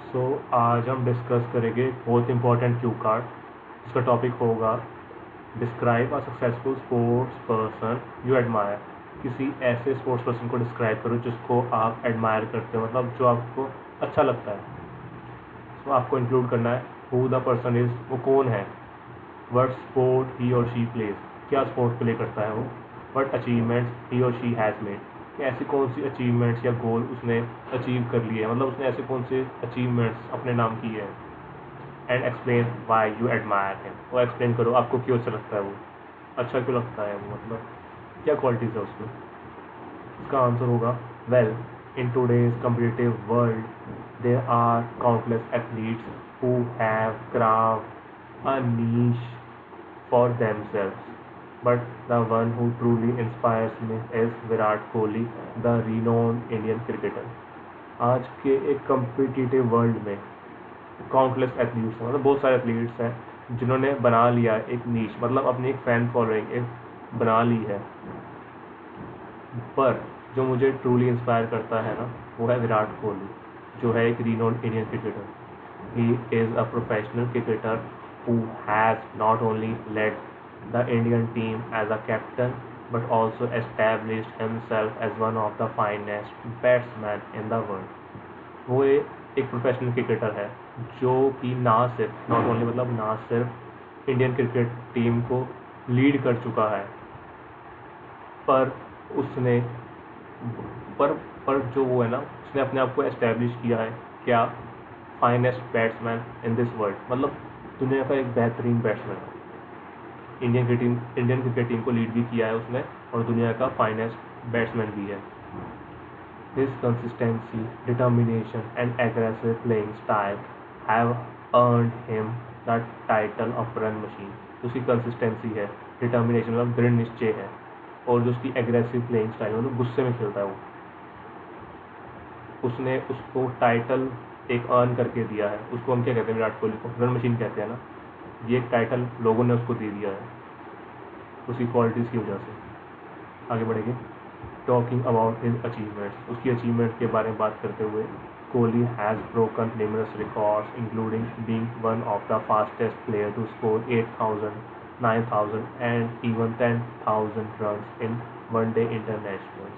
सो आज हम डिस्कस करेंगे बहुत इंपॉर्टेंट क्यू कार्ड जिसका टॉपिक होगा describe a successful sports person you admire. किसी ऐसे स्पोर्ट्स पर्सन को डिस्क्राइब करो जिसको आप एडमायर करते हो, मतलब जो आपको अच्छा लगता है। तो आपको इंक्लूड करना है हु द पर्सन इज़, वो कौन है, वट स्पोर्ट ही और शी प्लेज, क्या स्पोर्ट प्ले करता है वो, वट अचीवमेंट्स ही और शी हैज़ मेड, कि ऐसी कौन सी अचीवमेंट्स या गोल उसने अचीव कर लिए हैं, मतलब उसने ऐसे कौन से अचीवमेंट्स अपने नाम किए हैं। And explain why you admire him, वो एक्सप्लेन करो आपको क्यों अच्छा लगता है वो, अच्छा क्यों लगता है वो, मतलब क्या क्वालिटीज़ है उसमें। इसका आंसर होगा well, in today's competitive world there are countless athletes who have craft a niche for themselves, but the one who truly inspires me is Virat Kohli, the renowned Indian cricketer. आज के एक competitive world में countless athletes हैं, मतलब बहुत सारे athletes हैं जिन्होंने बना लिया एक नीच, मतलब अपनी एक फ़ैन फॉलोइंग एक बना ली है। पर जो मुझे ट्रूली इंस्पायर करता है ना, वो है विराट कोहली, जो है एक renowned Indian cricketer. He is a professional cricketer who has not only led the Indian team as a captain but also established himself as one of the finest batsmen in the world. वो एक professional cricketer है जो कि ना सिर्फ not only, मतलब ना सिर्फ इंडियन क्रिकेट टीम को लीड कर चुका है, पर उसने पर जो वो है ना, उसने अपने आप को एस्टेब्लिश किया है क्या, finest batsman in this world, मतलब दुनिया का एक बेहतरीन बैट्समैन है। इंडियन क्रिकेट टीम को लीड भी किया है उसने, और दुनिया का फाइनेस्ट बैट्समैन भी है। His consistency, determination and aggressive playing style have earned him the title of run machine. उसकी कंसिस्टेंसी है, डिटर्मिनेशन मतलब दृढ़ निश्चय है, और जो उसकी एग्रेसिव प्लेइंग स्टाइल मतलब गुस्से में खेलता है वो, उसने उसको टाइटल एक अर्न करके दिया है। उसको हम क्या कहते हैं, विराट कोहली को रन मशीन कहते हैं ना, ये एक टाइटल लोगों ने उसको दे दिया है उसकी क्वालिटीज़ की वजह से। आगे बढ़ेंगे, टॉकिंग अबाउट हिज अचीवमेंट्स, उसकी अचीवमेंट के बारे में बात करते हुए, Kohli has broken numerous records including being one of the fastest player to score 8,000, 9,000 and even 10,000 run in one day internationals.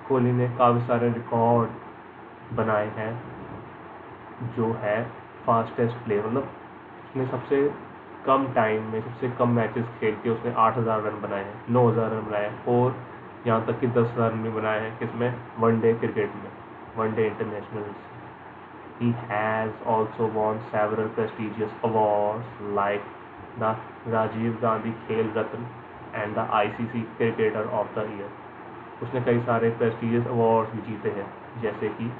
Kohli ने काफ़ी सारे रिकॉर्ड बनाए हैं, जो है फास्टेस्ट प्लेयर, मतलब उसने सबसे कम टाइम में सबसे कम मैचेस खेल के उसने 8,000 रन बनाए हैं, 9,000 रन बनाए हैं, और यहाँ तक कि 10,000 रन भी बनाए हैं किसमें, वनडे क्रिकेट में, one day internationals. He has also won several prestigious awards like the Rajiv Gandhi Khel Ratna and the ICC cricketer of the year. उसने कई सारे प्रेस्टिजियस अवार्ड्स भी जीते हैं, जैसे कि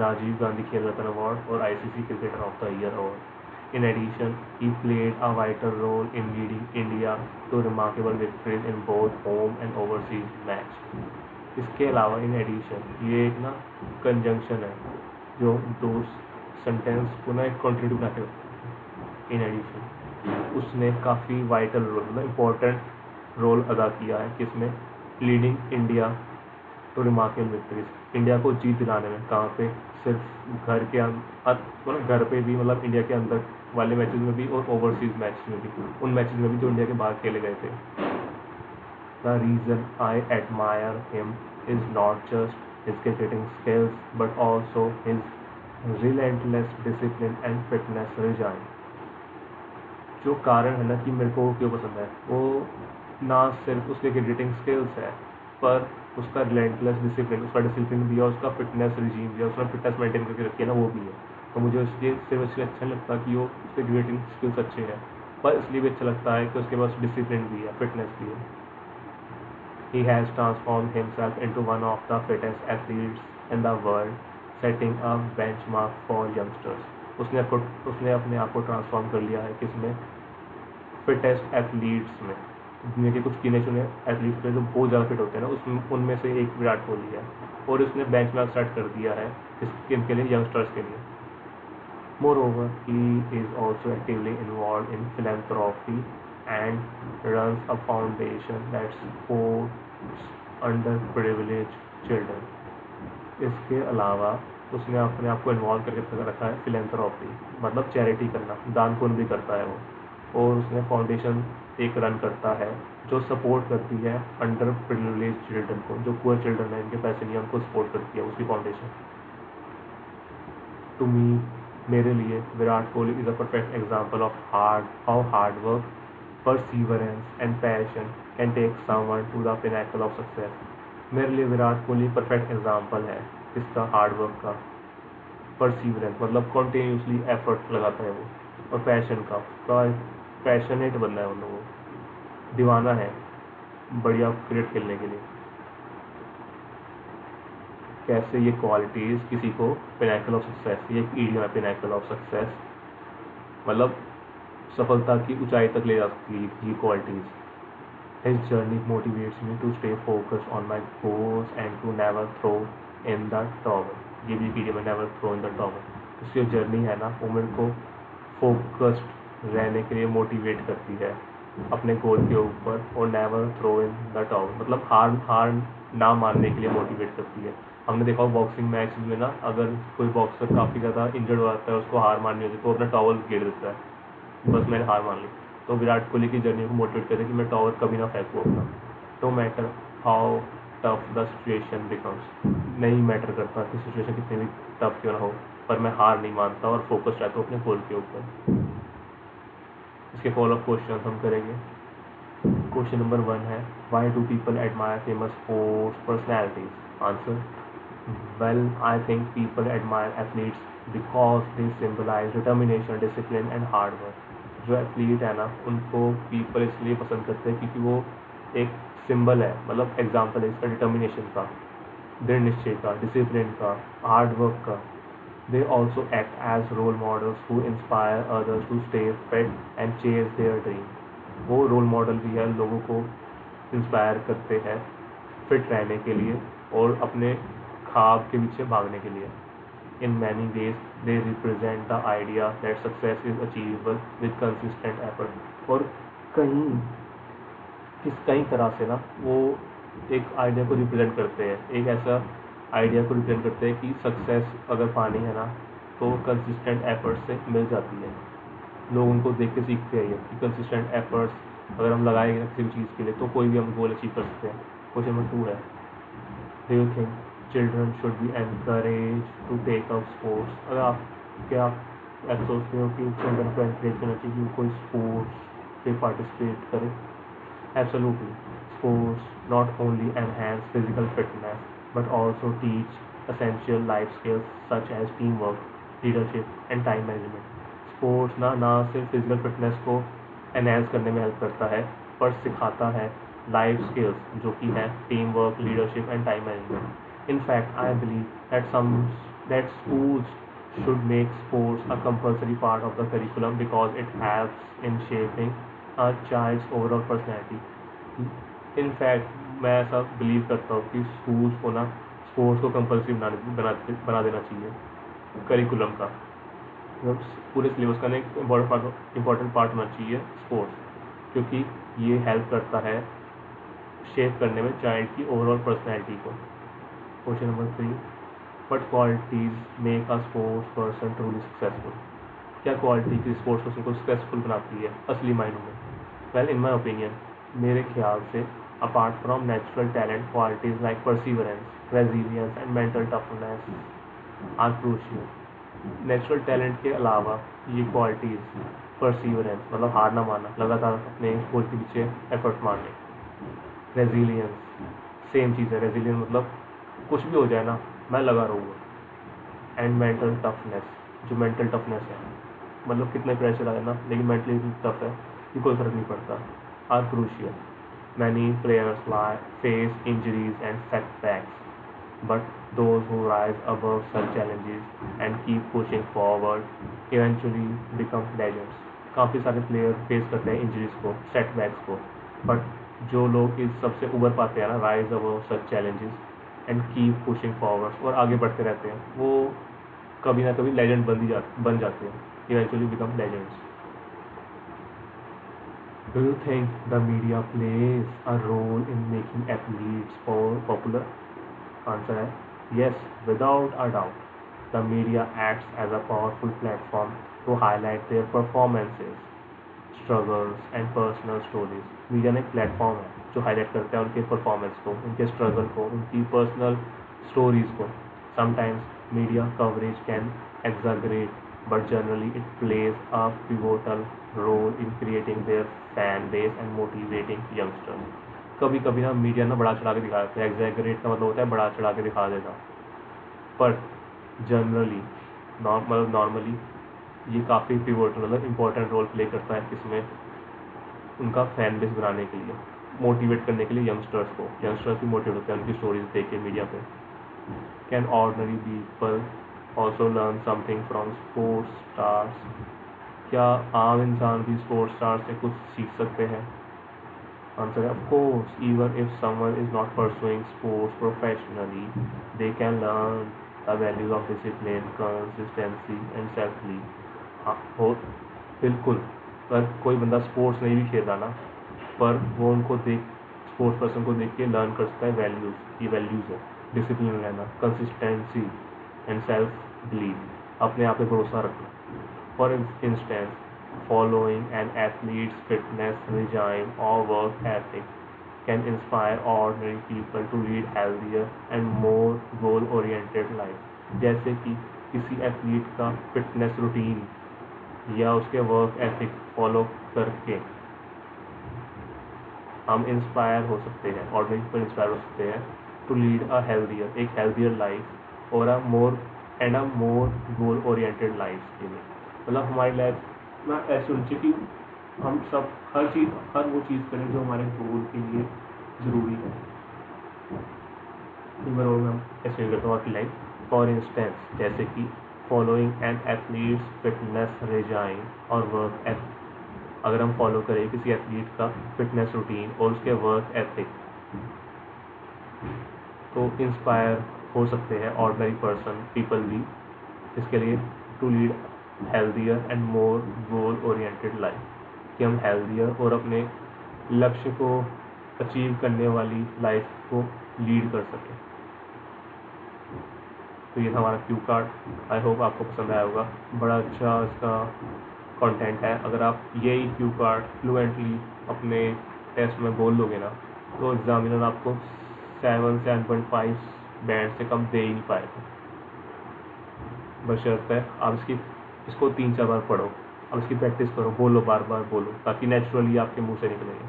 राजीव गांधी खेल रत्न अवार्ड और ICC cricketer of the year award. In addition, he played a vital role in leading India to remarkable victories in both home and overseas match. इसके अलावा इन एडिशन, ये एक ना कंजंक्शन है जो दो सेंटेंस को ना एक कॉन्ट्रीब्यूट बना के रखता है। इन एडिशन उसने काफ़ी वाइटल रोल, मतलब इम्पोर्टेंट रोल अदा किया है किसमें, leading India to remarkable victories, India को जीत दिलाने में। कहाँ पे, सिर्फ घर के मतलब घर पे भी, मतलब इंडिया के अंदर वाले मैचेस में भी और ओवरसीज मैच में भी, उन मैचेस में भी जो इंडिया के बाहर खेले गए थे। The reason I admire him is not just his cricketing skills but also his relentless discipline and fitness resign. जो कारण है ना कि मेरे को क्यों पसंद है, वो ना सिर्फ उसके क्रिकेटिंग स्किल्स है, पर उसका रिलेंटलेस डिसिप्लिन, उसका डिसिप्लिन भी है, उसका फिटनेस रिजीम भी है, उसने फिटनेस मेंटेन करके रखी है ना, वो भी है। तो मुझे इसलिए सिर्फ इसलिए अच्छा नहीं लगता कि वो उसके क्रिकेटिंग स्किल्स अच्छे हैं, पर इसलिए भी अच्छा लगता है कि उसके पास डिसिप्लिन भी है, फिटनेस भी है। He has transform himself into one of the fittest athletes in the world, setting a benchmark for youngsters. उसने अपने आप को ट्रांसफॉर्म कर लिया है किसमें, फिटेस्ट एथलीट्स में। दुनिया के कुछ गिने चुने एथलीट्स में जो बहुत ज़्यादा फिट होते हैं ना, उनमें से एक विराट कोहली है, और उसने बेंचमार्क सेट कर दिया है इनके लिए, यंगस्टर्स के लिए। Moreover, he is also actively involved in philanthropy and runs a foundation that supports underprivileged children. इसके अलावा उसने अपने आप को इन्वॉल्व करके रखा है फिलेंथ्रोपी, मतलब चैरिटी करना, दान पुण्य भी करता है वो। और उसने फाउंडेशन एक रन करता है जो सपोर्ट करती है अंडर प्रिविलेज चिल्ड्रन को, जो पुअर चिल्ड्रन है, इनके पैसे नहीं है, उनको सपोर्ट करती है उसकी फाउंडेशन। टू मी, मेरे लिए Virat Kohli is a perfect example of how hard work, perseverance and passion can take someone to the pinnacle of success. मेरे लिए विराट कोहली परफेक्ट एग्जाम्पल है इसका, हार्ड वर्क का, परसीवरेंस मतलब कॉन्टीन्यूसली एफर्ट लगाता है वो, और पैशन का, उसका पैशनेट बंदा है, मतलब वो दीवाना है बढ़िया क्रिकेट खेलने के लिए। कैसे ये क्वालिटीज़ किसी को पिनैकल ऑफ सक्सेस, ये एक ईडियम है पिनैकल ऑफ सक्सेस, मतलब सफलता की ऊंचाई तक ले जा सकती है ये qualities. His journey motivates me to stay focused on my goals and to never throw in the tower. ये भी एक ईडियम है, never throw in the tower. उसकी जो जर्नी है ना वो मेरे को फोकस्ड रहने के लिए मोटिवेट करती है अपने गोल के ऊपर, और never throw in the tower मतलब हार ना मानने के लिए मोटिवेट करती है। हमने देखा बॉक्सिंग मैच में ना, अगर कोई बॉक्सर काफ़ी ज़्यादा इंजर्ड हो जाता है, उसको हार मारनी होती है, तो अपना टॉवल गिर देता है, बस मैंने हार मान ली। तो विराट कोहली की जर्नी को मोटिवेट करते हैं कि मैं टॉवर कभी ना फेंकूँ अपना, no matter how tough the situation becomes. नहीं मैटर करता कि सिचुएशन कितनी भी टफ क्यों ना हो, पर मैं हार नहीं मानता और फोकस रहता हूँ अपने गोल के ऊपर। इसके फॉलोअप क्वेश्चन हम करेंगे। क्वेश्चन नंबर 1 है, why do people admire famous sports personalities? Answer, well, I think people admire athletes because they symbolize determination, discipline and hard work. जो एथलीट है ना उनको पीपल इसलिए पसंद करते हैं क्योंकि वो एक सिंबल है, मतलब एग्जाम्पल है इसका डिटर्मिनेशन का, दृढ़ निश्चय का, डिसिप्लिन का, हार्ड वर्क का। They also act as role models who inspire others to stay fit and chase their dream. वो रोल मॉडल भी है, लोगों को इंस्पायर करते हैं फिट रहने के लिए और अपने ख्वाब के पीछे भागने के लिए। In many ways they represent the idea that success is achievable with consistent effort. और कई तरह से ना वो एक आइडिया को रिप्रेजेंट करते हैं, एक ऐसा आइडिया को रिप्रेजेंट करते हैं कि सक्सेस अगर पानी है ना तो कंसिस्टेंट एफर्ट से मिल जाती है। लोग उनको देख के सीखते हैं ये कि कंसिस्टेंट एफर्ट्स अगर हम लगाएंगे किसी भी चीज़ के लिए तो कोई भी हम गोल अचीव कर सकते हैं। क्वेश्चन नंबर 2 है, do you think children should be encourage to take up sports? अगर आप क्या ऐसा सोचते हो कि चिल्ड्रन को एनकरेज करना चाहिए कि कोई स्पोर्ट्स पे पार्टिसिपेट करे? Absolutely, sports not only enhance physical fitness but also teach essential life skills such as team work, leadership and time management. Sports ना सिर्फ फिजिकल फिटनेस को एनहेंस करने में हेल्प करता है, पर सिखाता है लाइफ स्किल्स जो कि है team work, leadership and time management. In fact I believe that schools should make sports a compulsory part of the curriculum because it helps in shaping a child's overall personality. In fact मैं ऐसा believe करता हूँ कि schools को ना sports को compulsory बना देना चाहिए करिकुलम का, मतलब पूरे सिलेबस का ना एक इम्पॉर्टेंट पार्ट होना चाहिए स्पोर्ट्स, क्योंकि ये हेल्प करता है शेप करने में चाइल्ड की ओवरऑल पर्सनैलिटी को। Question number 3, what qualities make a sports person truly successful? क्या क्वालिटी किसी स्पोर्ट्स पर्सन को सक्सेसफुल बनाती है असली मायनों में? वेल, इन माई ओपिनियन, मेरे ख्याल से apart from natural talent, qualities like perseverance, resilience and mental toughness are crucial. Natural talent के अलावा ये क्वालिटीज़, परसीवरेंस मतलब हार ना मानना, लगातार अपने गोल के पीछे एफर्ट मारने, रेजिलियंस सेम चीज़ है, रेजिलियंस मतलब कुछ भी हो जाए ना मैं लगा रहूँगा, एंड मेंटल टफनेस, जो मेंटल टफनेस है मतलब कितने प्रेशर आए ना लेकिन मेंटली टफ है कि कोई फ़र्क नहीं पड़ता, are crucial. Many players face injuries and setbacks but those who rise above such challenges and keep pushing forward eventually become legends. काफ़ी सारे प्लेयर फेस करते हैं इंजरीज को, सेटबैक्स को, बट जो लोग इस सबसे उबर पाते हैं ना, rise above such challenges and keep pushing forward, और आगे बढ़ते रहते हैं, वो कभी ना कभी लेजेंड बन जाते हैं, eventually become legends. Do you think the media plays a role in making athletes popular? Answer है yes, without a doubt. The media acts as a powerful platform to highlight their performances, struggles and personal stories. Media एक platform है जो highlight करता है उनके performance को, उनके struggle को, उनकी पर्सनल स्टोरीज को. Sometimes media coverage can exaggerate, but generally it plays a pivotal role in creating their fan base and motivating youngsters. कभी कभी ना मीडिया ना बड़ा चढ़ा के दिखा देता है. एग्जैगरेट का मतलब होता है बड़ा चढ़ा के दिखा देना, पर जनरली नॉर्मली ये काफ़ी पिवोटल मतलब इम्पोर्टेंट रोल प्ले करता है किसमें, उनका फैन बेस बनाने के लिए, मोटिवेट करने के लिए यंगस्टर्स को. यंगस्टर्स भी मोटिवेट होते हैं उनकी स्टोरीज देख के मीडिया पे. Can ordinary people also learn something from sports stars. क्या आम इंसान भी स्पोर्ट्स स्टार्स से कुछ सीख सकते हैं? आंसर है of course. Even if someone is not pursuing sports professionally, they can learn the values of discipline, consistency and self lead. हाँ हो बिल्कुल. पर कोई बंदा स्पोर्ट्स नहीं भी खेल रहा ना, पर वो उनको देख, स्पोर्ट्स पर्सन को देख के लर्न कर सकता है वैल्यूज़. ये वैल्यूज़ है डिसिप्लिन रहना, कंसिस्टेंसी एंड सेल्फ बिलीव, अपने आप पे भरोसा रखना. For instance, following N athletes fitness regime or work ethic can inspire ordinary people to lead healthier and more goal oriented life. जैसे कि किसी एथलीट का फिटनेस रूटीन या उसके वर्क एथिक फॉलो करके हम इंस्पायर हो सकते हैं, ऑर्डिनरी पीपल इंस्पायर हो सकते हैं टू लीड अ हेल्दियर, एक हेल्दियर लाइफ और अ मोर गोल ओरिएंटेड लाइफ के लिए. मतलब हमारी लाइफ ना ऐसी होनी चाहिए कि हम सब हर वो चीज़ करें जो हमारे गोल के लिए ज़रूरी है. ओवरऑल मैं ऐसे करता हूँ आपकी लाइफ. फॉर इंस्टेंस, जैसे कि following N athletes fitness regime और वर्क एथिक. अगर हम फॉलो करें किसी एथलीट का फिटनेस रूटीन और उसके वर्क एथिक, तो इंस्पायर हो सकते हैं ऑर्डिनरी पर्सन पीपल भी इसके लिए to lead healthier and more goal oriented life, कि हम हेल्दियर और अपने लक्ष्य को अचीव करने वाली लाइफ को लीड कर सकें. तो ये था हमारा क्यू कार्ड. आई होप आपको पसंद आया होगा. बड़ा अच्छा इसका कंटेंट है. अगर आप यही क्यू कार्ड फ्लुएंटली अपने टेस्ट में बोल लोगे ना, तो एग्जामिनर आपको 7.5 बैंड से कम दे ही नहीं पाएगा. बशर्ते आप इसको 3-4 बार पढ़ो, अब इसकी प्रैक्टिस करो, बोलो, बार बार बोलो, ताकि नेचुरली आपके मुंह से निकलेगा.